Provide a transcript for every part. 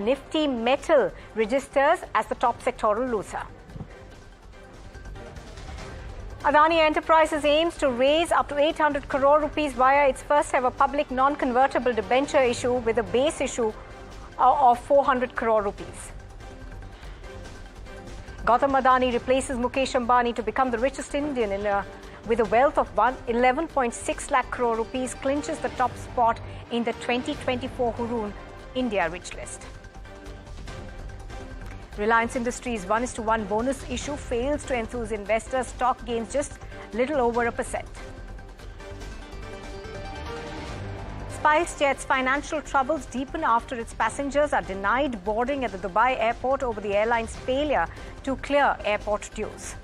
Nifty Metal registers as the top sectoral loser. Adani Enterprises aims to raise up to 800 crore rupees via its first ever public non-convertible debenture issue with a base issue of 400 crore rupees. Gautam Adani replaces Mukesh Ambani to become the richest Indian with a wealth of 11.6 lakh crore rupees, clinches the top spot in the 2024 Hurun India Rich List. Reliance Industries' 1:1 bonus issue fails to enthuse investors. Stock gains just little over 1%. SpiceJet's financial troubles deepen after its passengers are denied boarding at the Dubai airport over the airline's failure to clear airport dues.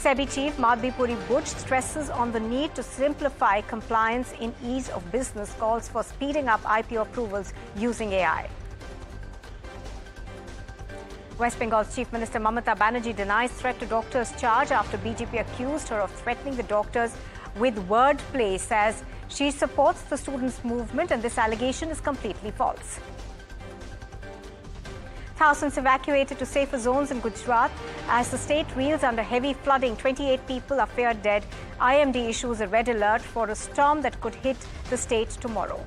SEBI Chief Madhvi Puri Buch stresses on the need to simplify compliance in ease of business, calls for speeding up IPO approvals using AI. West Bengal's Chief Minister Mamata Banerjee denies threat to doctors' charge after BJP accused her of threatening the doctors with wordplay, says she supports the students' movement and this allegation is completely false. Thousands evacuated to safer zones in Gujarat as the state reels under heavy flooding. 28 people are feared dead. IMD issues a red alert for a storm that could hit the state tomorrow.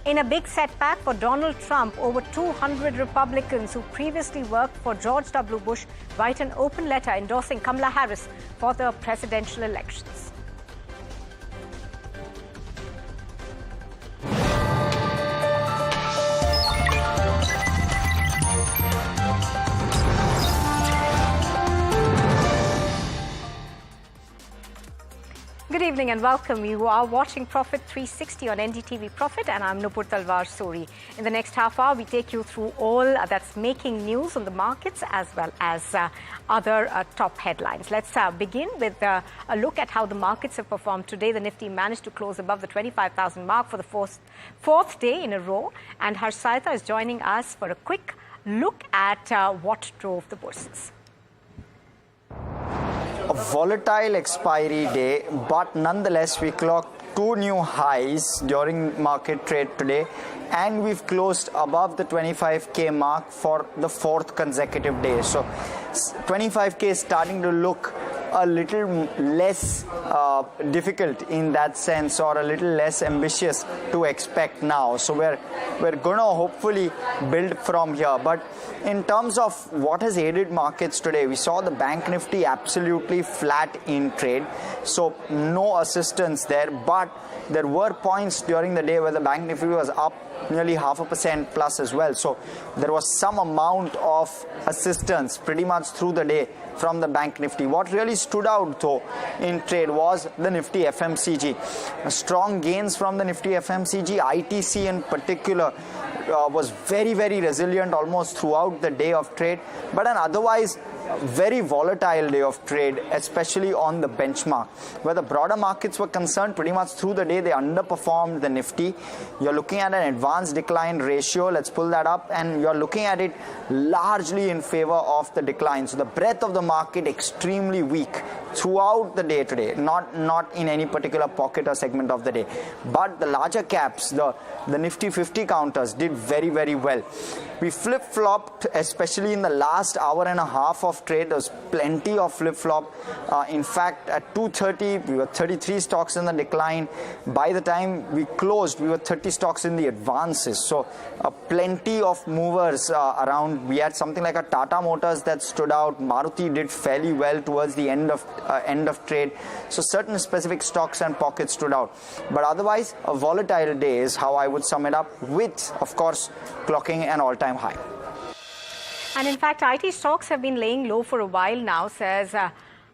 In a big setback for Donald Trump, over 200 Republicans who previously worked for George W. Bush write an open letter endorsing Kamala Harris for the presidential elections. Good evening and welcome. You are watching Profit 360 on NDTV Profit and I'm Nupur Talwar Suri. In the next half hour, we take you through all that's making news on the markets as well as other top headlines. Let's begin with a look at how the markets have performed today. The Nifty managed to close above the 25,000 mark for the fourth day in a row. And Harshita is joining us for a quick look at what drove the bourses. A volatile expiry day, but nonetheless we clocked two new highs during market trade today and we've closed above the 25k mark for the fourth consecutive day. So 25k is starting to look a little less difficult in that sense, or a little less ambitious to expect now. So we're going to hopefully build from here. But in terms of what has aided markets today, we saw the Bank Nifty absolutely flat in trade. So no assistance there, but there were points during the day where the Bank Nifty was up nearly 0.5% plus as well. So there was some amount of assistance pretty much through the day from the Bank Nifty. What really stood out though in trade was the Nifty FMCG. Strong gains from the Nifty FMCG. ITC in particular was very, very resilient almost throughout the day of trade, but an otherwise very volatile day of trade, especially on the benchmark. Where the broader markets were concerned, pretty much through the day they underperformed the Nifty. You're looking at an advanced decline ratio, let's pull that up, and you're looking at it largely in favor of the decline. So the breadth of the market extremely weak throughout the day today, not in any particular pocket or segment of the day. But the larger caps, the Nifty 50 counters did very, very well. We flip-flopped, especially in the last hour and a half of trade. There was plenty of flip-flop. In fact, at 2:30, we were 33 stocks in the decline. By the time we closed, we were 30 stocks in the advances. So plenty of movers around. We had something like a Tata Motors that stood out. Maruti did fairly well towards the end of trade. So certain specific stocks and pockets stood out. But otherwise, a volatile day is how I would sum it up, with, of course, clocking an all-time high. And in fact, IT stocks have been laying low for a while now, says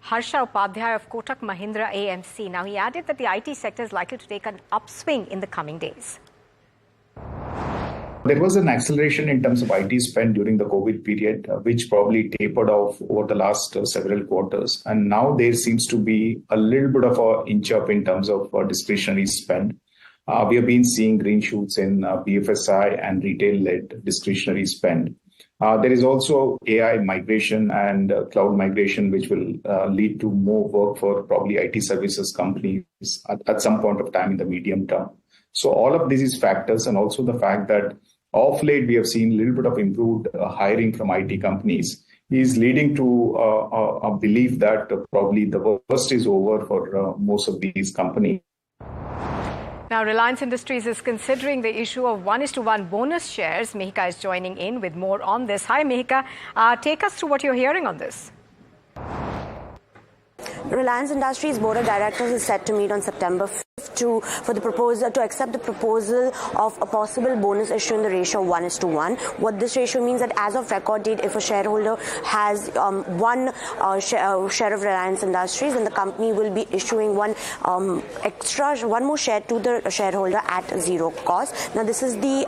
Harsha Upadhyay of Kotak Mahindra AMC. Now, he added that the IT sector is likely to take an upswing in the coming days. There was an acceleration in terms of IT spend during the COVID period, which probably tapered off over the last several quarters. And now there seems to be a little bit of an inch up in terms of discretionary spend. We have been seeing green shoots in BFSI and retail-led discretionary spend. There is also AI migration and cloud migration, which will lead to more work for probably IT services companies at some point of time in the medium term. So all of these factors, and also the fact that of late we have seen a little bit of improved hiring from IT companies, is leading to a belief that probably the worst is over for most of these companies. Now, Reliance Industries is considering the issue of 1:1 bonus shares. Mihika is joining in with more on this. Hi, Mihika. Take us through what you're hearing on this. Reliance Industries Board of Directors is set to meet on September 5th to accept the proposal of a possible bonus issue in the ratio of 1:1. What this ratio means that as of record date, if a shareholder has one share of Reliance Industries, then the company will be issuing one more share to the shareholder at zero cost. Now, this is the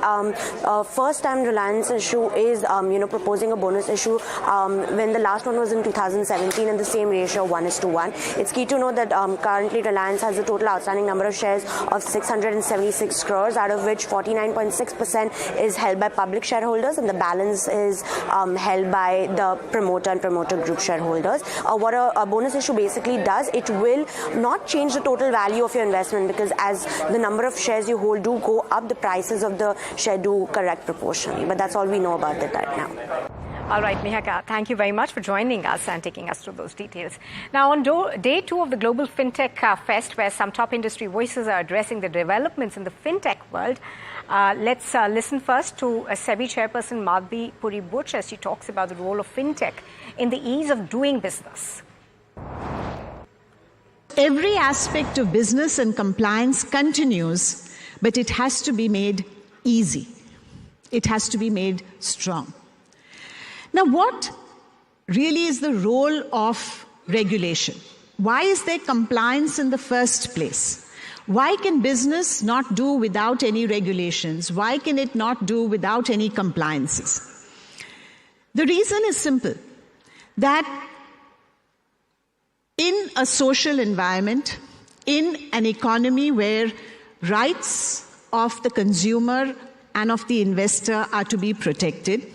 first time Reliance issue is proposing a bonus issue when the last one was in 2017 and the same ratio 1:1. It's key to note that currently Reliance has a total outstanding number of shares of 676 crores, out of which 49.6% is held by public shareholders and the balance is held by the promoter and promoter group shareholders. What a bonus issue basically does, it will not change the total value of your investment, because as the number of shares you hold do go up, the prices of the share do correct proportionally. But that's all we know about it right now. All right, Mihika, thank you very much for joining us and taking us through those details. Now, on day 2 of the Global Fintech Fest, where some top industry voices are addressing the developments in the fintech world, let's listen first to SEBI chairperson Madhvi Puri Buch as she talks about the role of fintech in the ease of doing business. Every aspect of business and compliance continues, but it has to be made easy. It has to be made strong. Now, what really is the role of regulation? Why is there compliance in the first place? Why can business not do without any regulations? Why can it not do without any compliances? The reason is simple, that in a social environment, in an economy where rights of the consumer and of the investor are to be protected,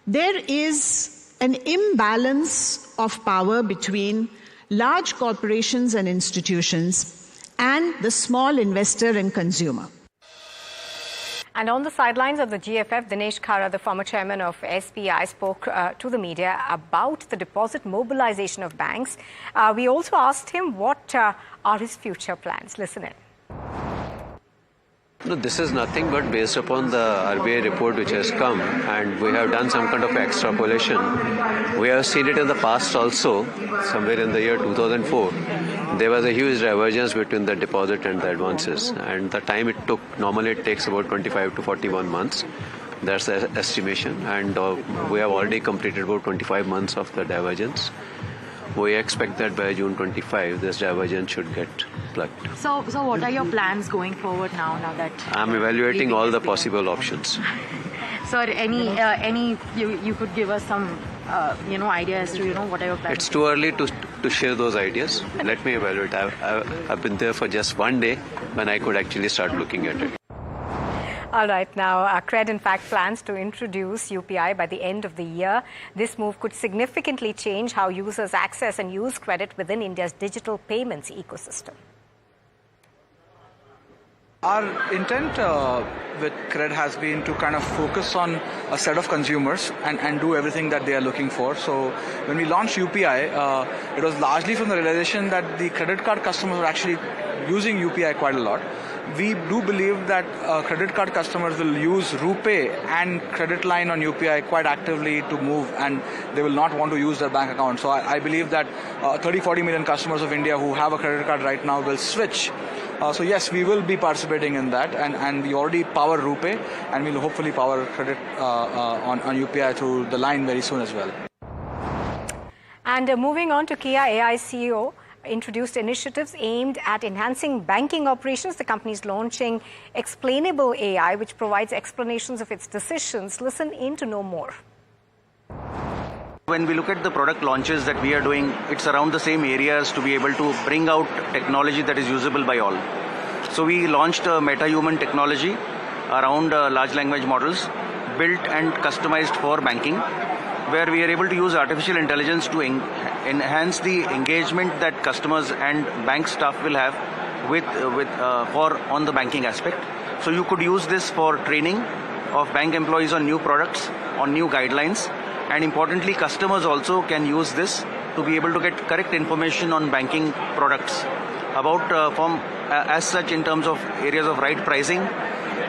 there is an imbalance of power between large corporations and institutions and the small investor and consumer. And on the sidelines of the GFF, Dinesh Khara, the former chairman of SBI, spoke to the media about the deposit mobilization of banks. We also asked him what are his future plans. Listen in. No, this is nothing but based upon the RBI report which has come, and we have done some kind of extrapolation. We have seen it in the past also, somewhere in the year 2004. There was a huge divergence between the deposit and the advances, and the time it took, normally it takes about 25 to 41 months. That's the estimation, and we have already completed about 25 months of the divergence. We expect that by June 25, this divergence should get plugged. So what are your plans going forward now that... I'm evaluating all the possible options. Sir, you could give us some, idea as to, what are your plans? It's too early to share those ideas. Let me evaluate. I've been there for just one day when I could actually start looking at it. All right, now Cred in fact plans to introduce UPI by the end of the year. This move could significantly change how users access and use credit within India's digital payments ecosystem. Our intent with Cred has been to kind of focus on a set of consumers and do everything that they are looking for. So when we launched UPI, it was largely from the realization that the credit card customers were actually using UPI quite a lot. We do believe that credit card customers will use RuPay and credit line on UPI quite actively to move, and they will not want to use their bank account. So I believe that 30-40 million customers of India who have a credit card right now will switch. So yes, we will be participating in that, and we already power RuPay, and we'll hopefully power credit on UPI through the line very soon as well. And moving on to Kia, AI CEO introduced initiatives aimed at enhancing banking operations. The company is launching Explainable AI, which provides explanations of its decisions. Listen in to know more. When we look at the product launches that we are doing, it's around the same areas to be able to bring out technology that is usable by all. So we launched a meta-human technology around large language models built and customized for banking, where we are able to use artificial intelligence to enhance the engagement that customers and bank staff will have on the banking aspect. So you could use this for training of bank employees on new products, on new guidelines, and importantly, customers also can use this to be able to get correct information on banking products about as such in terms of areas of right pricing,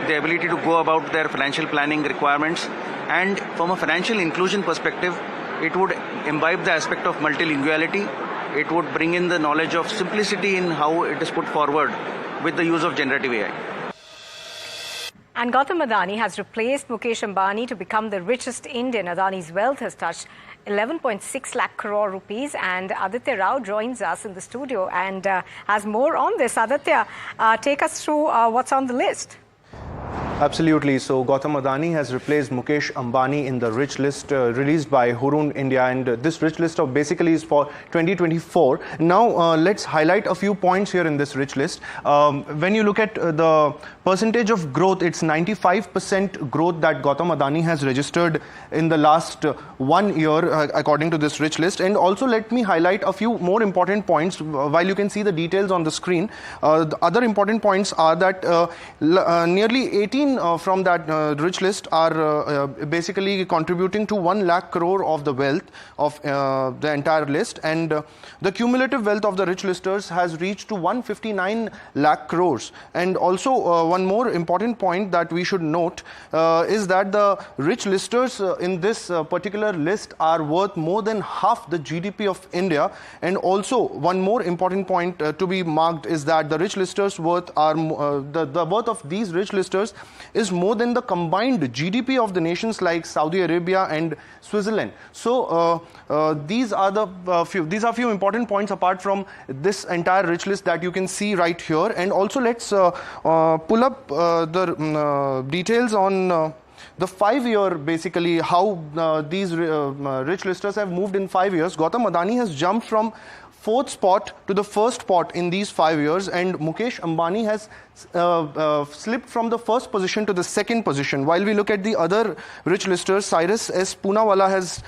the ability to go about their financial planning requirements, and from a financial inclusion perspective, it would imbibe the aspect of multilinguality. It would bring in the knowledge of simplicity in how it is put forward with the use of generative AI. And Gautam Adani has replaced Mukesh Ambani to become the richest Indian. Adani's wealth has touched 11.6 lakh crore rupees. And Aditya Rao joins us in the studio and has more on this. Aditya, take us through what's on the list. Absolutely. So Gautam Adani has replaced Mukesh Ambani in the rich list released by Hurun India, and this rich list of basically is for 2024. Now let's highlight a few points here in this rich list. When you look at the percentage of growth, it's 95% growth that Gautam Adani has registered in the last 1 year according to this rich list. And also let me highlight a few more important points while you can see the details on the screen. The other important points are that nearly 18 from that rich list are basically contributing to 1 lakh crore of the wealth of the entire list, and the cumulative wealth of the rich listers has reached to 159 lakh crores. And also one more important point that we should note is that the rich listers in this particular list are worth more than half the GDP of India. And also one more important point to be marked is that the rich listers worth are the worth of these rich listers is more than the combined GDP of the nations like Saudi Arabia and Switzerland. So these are few important points apart from this entire rich list that you can see right here. And also let's pull up the details on the 5-year, basically how these rich listers have moved in 5 years. Gautam Adani has jumped from 4th spot to the 1st spot in these 5 years, and Mukesh Ambani has slipped from the 1st position to the 2nd position. While we look at the other rich listers, Cyrus S. Poonawalla has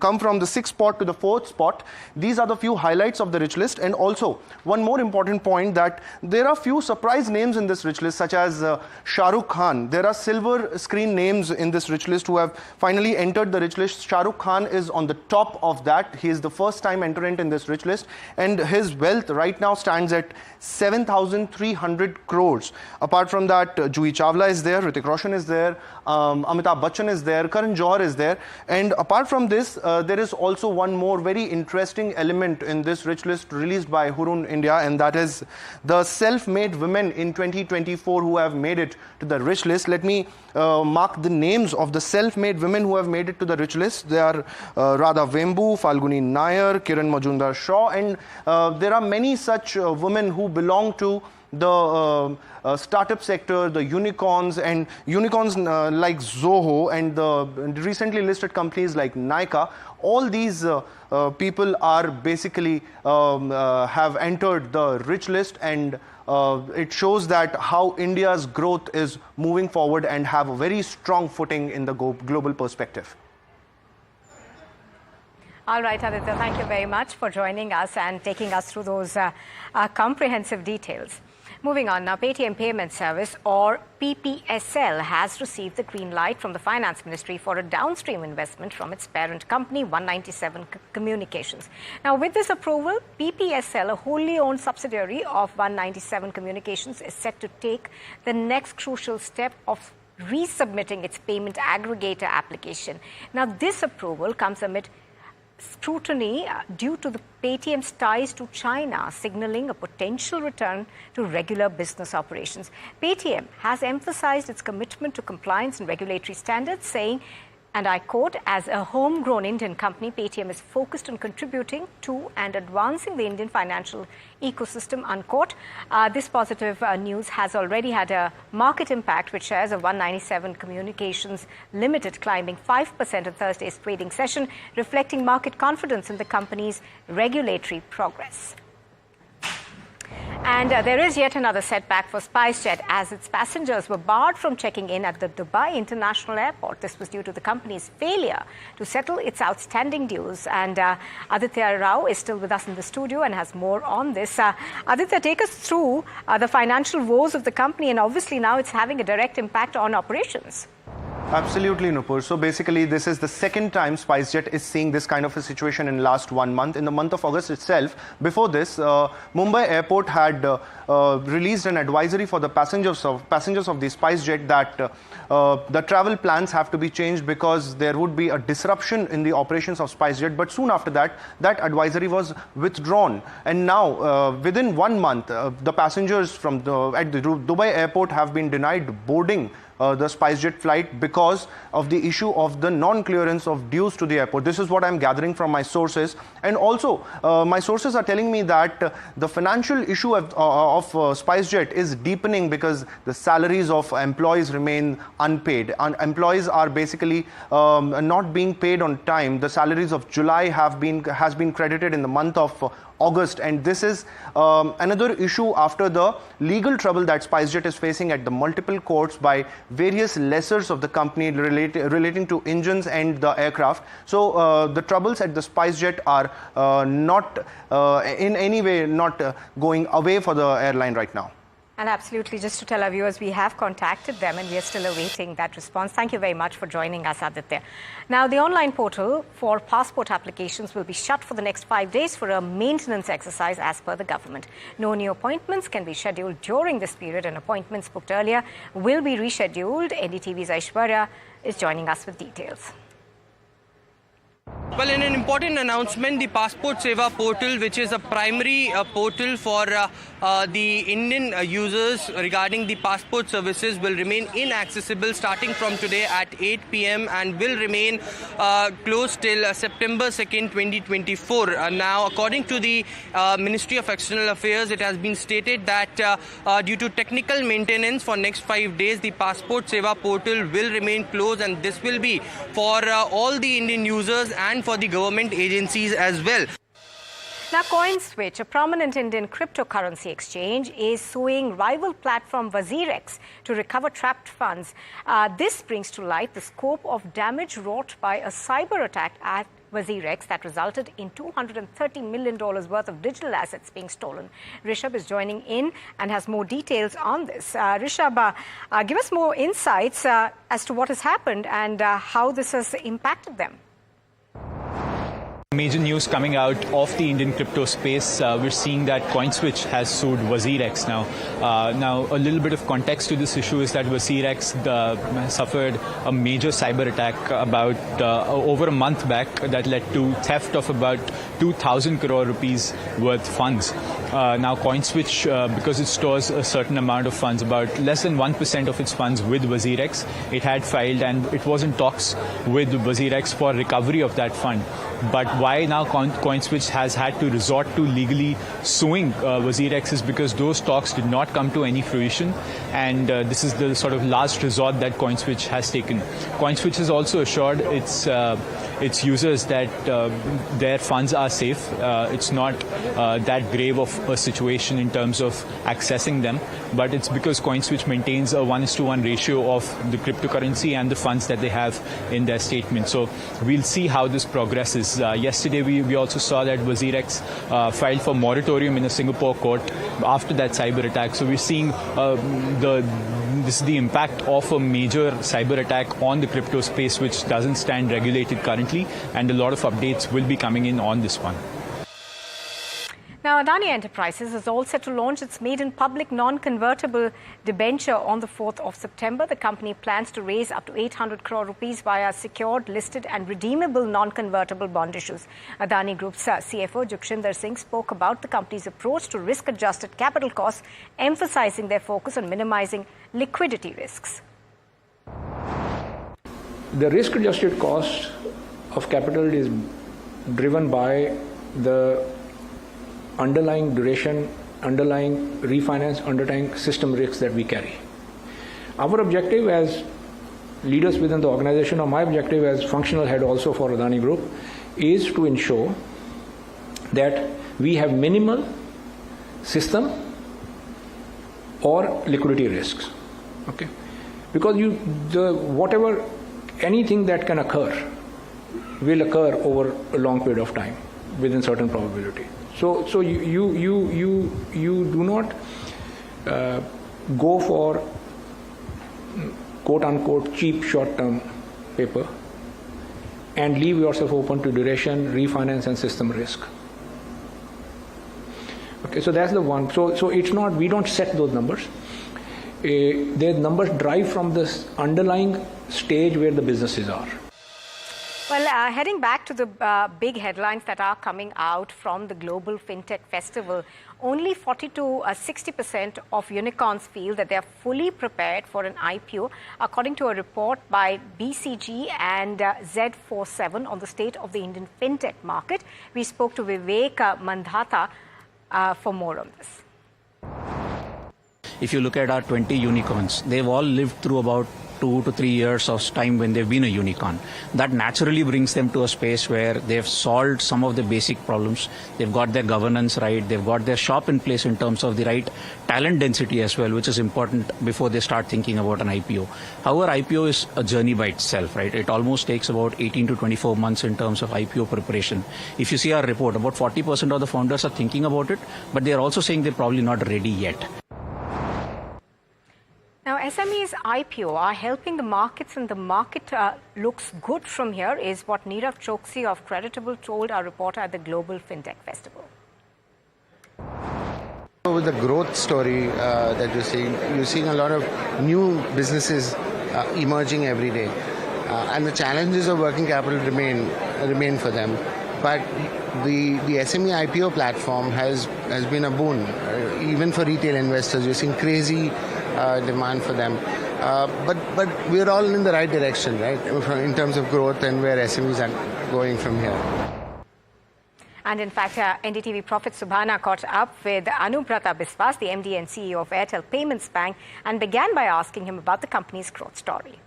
come from the 6th spot to the 4th spot. These are the few highlights of the rich list. And also one more important point, that there are few surprise names in this rich list, such as Shah Rukh Khan. There are silver screen names in this rich list who have finally entered the rich list. Shah Rukh Khan is on the top of that. He is the first time entrant in this rich list, and his wealth right now stands at 7,300 crores. Apart from that, Juhi Chawla is there, Hrithik Roshan is there, Amitabh Bachchan is there, Karan Johar is there. And apart from this, there is also one more very interesting element in this rich list released by Hurun India, and that is the self-made women in 2024 who have made it to the rich list. Let me mark the names of the self-made women who have made it to the rich list. They are Radha Vembu, Falguni Nair, Kiran Majumdar Shaw, and there are many such women who belong to the startup sector, the unicorns, and unicorns like Zoho and the recently listed companies like Nykaa. All these people are basically have entered the rich list, and it shows that how India's growth is moving forward and have a very strong footing in the global perspective. All right, Aditya, thank you very much for joining us and taking us through those comprehensive details. Moving on now, Paytm Payment Service, or PPSL, has received the green light from the Finance Ministry for a downstream investment from its parent company, 197 Communications. Now, with this approval, PPSL, a wholly owned subsidiary of 197 Communications, is set to take the next crucial step of resubmitting its payment aggregator application. Now, this approval comes amid scrutiny due to the Paytm's ties to China, signaling a potential return to regular business operations. Paytm has emphasized its commitment to compliance and regulatory standards, saying, and I quote, "As a homegrown Indian company, Paytm is focused on contributing to and advancing the Indian financial ecosystem," unquote. This positive news has already had a market impact, with shares of 197 Communications Limited climbing 5% in Thursday's trading session, reflecting market confidence in the company's regulatory progress. And there is yet another setback for SpiceJet as its passengers were barred from checking in at the Dubai International Airport. This was due to the company's failure to settle its outstanding dues. And Aditya Rao is still with us in the studio and has more on this. Aditya, take us through the financial woes of the company, and obviously now it's having a direct impact on operations. Absolutely, Nupur. So basically, this is the second time SpiceJet is seeing this kind of a situation in last 1 month. In the month of August itself, before this, Mumbai Airport had released an advisory for the passengers of the SpiceJet that the travel plans have to be changed because there would be a disruption in the operations of SpiceJet. But soon after that, that advisory was withdrawn. And now, within 1 month, the passengers from at the Dubai Airport have been denied boarding the SpiceJet flight because of the issue of the non-clearance of dues to the airport. This is what I'm gathering from my sources. And also, my sources are telling me that the financial issue of SpiceJet is deepening because the salaries of employees remain unpaid. And employees are basically not being paid on time. The salaries of July has been credited in the month of August, and this is another issue after the legal trouble that SpiceJet is facing at the multiple courts by various lessors of the company relating to engines and the aircraft. So the troubles at the SpiceJet are not in any way going away for the airline right now. And absolutely, just to tell our viewers, we have contacted them and we are still awaiting that response. Thank you very much for joining us, Aditya. Now, the online portal for passport applications will be shut for the next 5 days for a maintenance exercise as per the government. No new appointments can be scheduled during this period, and appointments booked earlier will be rescheduled. NDTV's Aishwarya is joining us with details. Well, in an important announcement, the Passport Seva portal, which is a primary portal for the Indian users regarding the passport services, will remain inaccessible starting from today at 8 p.m. and will remain closed till September 2nd, 2024. Now, according to the Ministry of External Affairs, it has been stated that due to technical maintenance for next 5 days, the Passport Seva portal will remain closed, and this will be for all the Indian users and for the government agencies as well. Now, Coinswitch, a prominent Indian cryptocurrency exchange, is suing rival platform Wazirex to recover trapped funds. This brings to light the scope of damage wrought by a cyber attack at Wazirex that resulted in $230 million worth of digital assets being stolen. Rishabh is joining in and has more details on this. Rishabh, give us more insights as to what has happened and how this has impacted them. Major news coming out of the Indian crypto space. We're seeing that Coinswitch has sued Wazirex now. Now, a little bit of context to this issue is that Wazirex suffered a major cyber attack about over a month back that led to theft of about 2,000 crore rupees worth funds. Now, Coinswitch, because it stores a certain amount of funds, about less than 1% of its funds with Wazirex, it had filed and it was in talks with Wazirex for recovery of that fund. But why now Coinswitch has had to resort to legally suing Wazirex is because those talks did not come to any fruition, and this is the sort of last resort that Coinswitch has taken. Coinswitch has also assured its users that their funds are safe. It's not that grave of a situation in terms of accessing them, but it's because Coinswitch maintains a 1:1 ratio of the cryptocurrency and the funds that they have in their statement. So we'll see how this progresses. Yesterday, we also saw that Wazirex filed for moratorium in a Singapore court after that cyber attack. So we're seeing this is the impact of a major cyber attack on the crypto space, which doesn't stand regulated currently, and a lot of updates will be coming in on this one. Now, Adani Enterprises is all set to launch its maiden public non-convertible debenture on the 4th of September. The company plans to raise up to 800 crore rupees via secured, listed and redeemable non-convertible bond issues. Adani Group's CFO, Jukshinder Singh, spoke about the company's approach to risk-adjusted capital costs, emphasizing their focus on minimizing liquidity risks. The risk-adjusted cost of capital is driven by the underlying duration, underlying refinance, underlying system risks that we carry. Our objective as leaders within the organization, or my objective as functional head also for Adani Group, is to ensure that we have minimal system or liquidity risks. Okay, because anything that can occur will occur over a long period of time within certain probability. So you do not go for quote unquote cheap short term paper and leave yourself open to duration, refinance and system risk. Okay, so that's the one. So it's not, we don't set those numbers. The numbers drive from this underlying stage where the businesses are. Well, heading back to the big headlines that are coming out from the Global Fintech Festival, only 40 to 60% of unicorns feel that they are fully prepared for an IPO, according to a report by BCG and Z47 on the state of the Indian fintech market. We spoke to Vivek Mandhata for more on this. If you look at our 20 unicorns, they've all lived through about 2 to 3 years of time when they've been a unicorn. That naturally brings them to a space where they've solved some of the basic problems. They've got their governance right. They've got their shop in place in terms of the right talent density as well, which is important before they start thinking about an IPO. However, IPO is a journey by itself, right? It almost takes about 18 to 24 months in terms of IPO preparation. If you see our report, about 40% of the founders are thinking about it, but they're also saying they're probably not ready yet. Now, SMEs IPO are helping the markets, and the market looks good from here, is what Nirav Choksi of Creditable told our reporter at the Global Fintech Festival. With the growth story that you're seeing a lot of new businesses emerging every day, and the challenges of working capital remain for them. But the SME IPO platform has been a boon, even for retail investors. You're seeing crazy demand for them. But we're all in the right direction, right, in terms of growth and where SMEs are going from here. And in fact, NDTV Profit Subhana caught up with Anubrata Biswas, the MD and CEO of Airtel Payments Bank, and began by asking him about the company's growth story.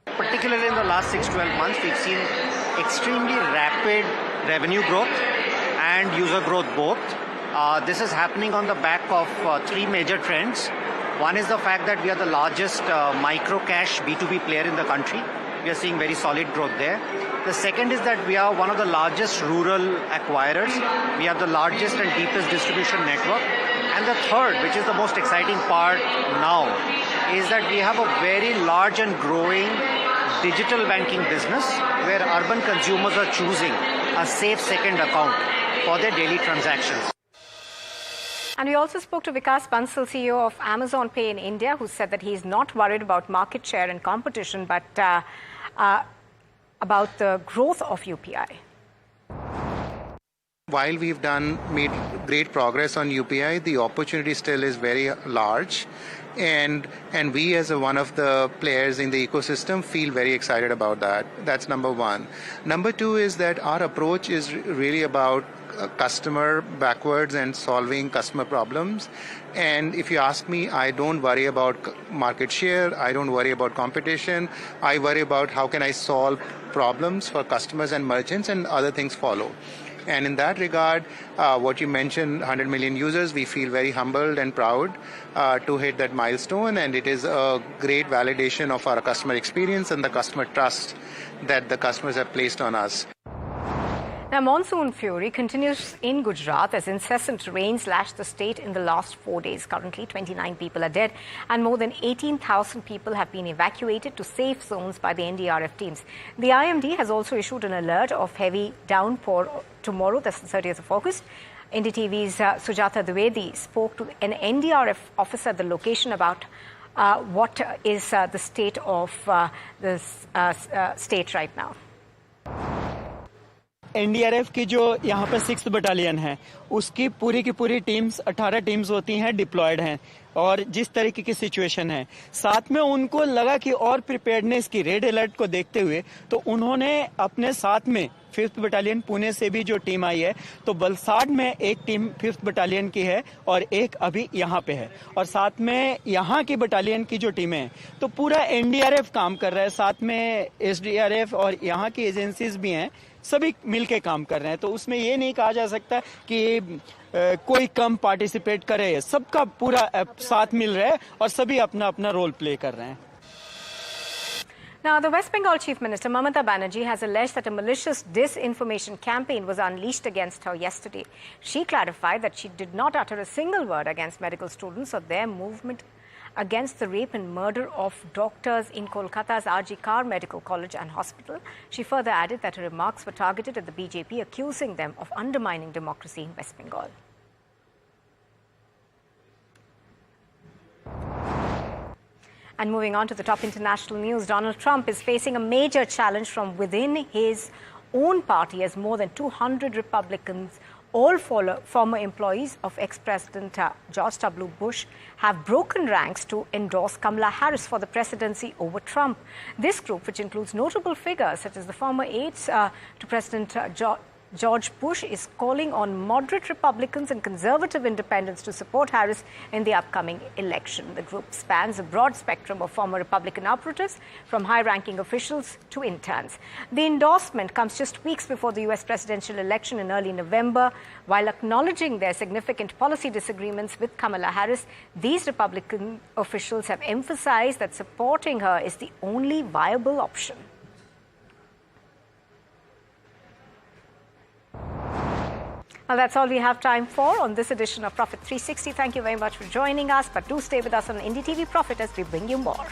Particularly in the last 6-12 months, we've seen extremely rapid revenue growth and user growth both. This is happening on the back of three major trends. One is the fact that we are the largest micro cash B2B player in the country. We are seeing very solid growth there. The second is that we are one of the largest rural acquirers. We have the largest and deepest distribution network. And the third, which is the most exciting part now, is that we have a very large and growing digital banking business where urban consumers are choosing a safe second account for their daily transactions. And we also spoke to Vikas Bansal, CEO of Amazon Pay in India, who said that he is not worried about market share and competition, but about the growth of UPI. While we've made great progress on UPI, the opportunity still is very large. And we, as one of the players in the ecosystem, feel very excited about that. That's number one. Number two is that our approach is really about customer backwards and solving customer problems. And if you ask me, I don't worry about market share. I don't worry about competition. I worry about how can I solve problems for customers and merchants, and other things follow. And in that regard, what you mentioned, 100 million users, we feel very humbled and proud to hit that milestone. And it is a great validation of our customer experience and the customer trust that the customers have placed on us. Now, monsoon fury continues in Gujarat as incessant rains lashed the state in the last 4 days. Currently, 29 people are dead and more than 18,000 people have been evacuated to safe zones by the NDRF teams. The IMD has also issued an alert of heavy downpour tomorrow, that's the 30th of August. NDTV's Sujata Dwivedi spoke to an NDRF officer at the location about what is the state of this state right now. NDRF की जो यहाँ पर 6th battalion है, उसकी पूरी की पूरी teams 18 teams होती हैं, डिप्लॉयड हैं. और जिस तरीके की सिचुएशन है, साथ में उनको लगा कि और प्रिपेयर्डनेस की रेड अलर्ट को देखते हुए तो उन्होंने अपने साथ में 5th बटालियन पुणे से भी जो टीम आई है, तो वलसाड में एक टीम 5th बटालियन की है और एक अभी यहाँ पे है, और साथ में यहाँ की बटालियन की जो टीमें हैं, तो पूरा एनडीआरएफ काम कर रहा है, साथ में एसडीआरएफ और यहाँ की एजेंसीज भी हैं, सभी मिलके काम कर रहे हैं. तो उसमें ये नहीं कहा जा सकता कि कोई कम पार्टिसिपेट करे, सबका पूरा साथ मिल रहा है और सभी अपना अपना रोल प्ले कर रहे हैं. Now, the West Bengal Chief Minister, Mamata Banerjee, has alleged that a malicious disinformation campaign was unleashed against her yesterday. She clarified that she did not utter a single word against medical students or their movement against the rape and murder of doctors in Kolkata's RG Kar Medical College and Hospital. She further added that her remarks were targeted at the BJP, accusing them of undermining democracy in West Bengal. And moving on to the top international news, Donald Trump is facing a major challenge from within his own party as more than 200 Republicans, all former employees of ex-President George W. Bush, have broken ranks to endorse Kamala Harris for the presidency over Trump. This group, which includes notable figures such as the former aides to President George Bush, is calling on moderate Republicans and conservative independents to support Harris in the upcoming election. The group spans a broad spectrum of former Republican operatives, from high-ranking officials to interns. The endorsement comes just weeks before the U.S. presidential election in early November. While acknowledging their significant policy disagreements with Kamala Harris, these Republican officials have emphasized that supporting her is the only viable option. Well, that's all we have time for on this edition of Profit 360. Thank you very much for joining us, but do stay with us on NDTV Profit as we bring you more.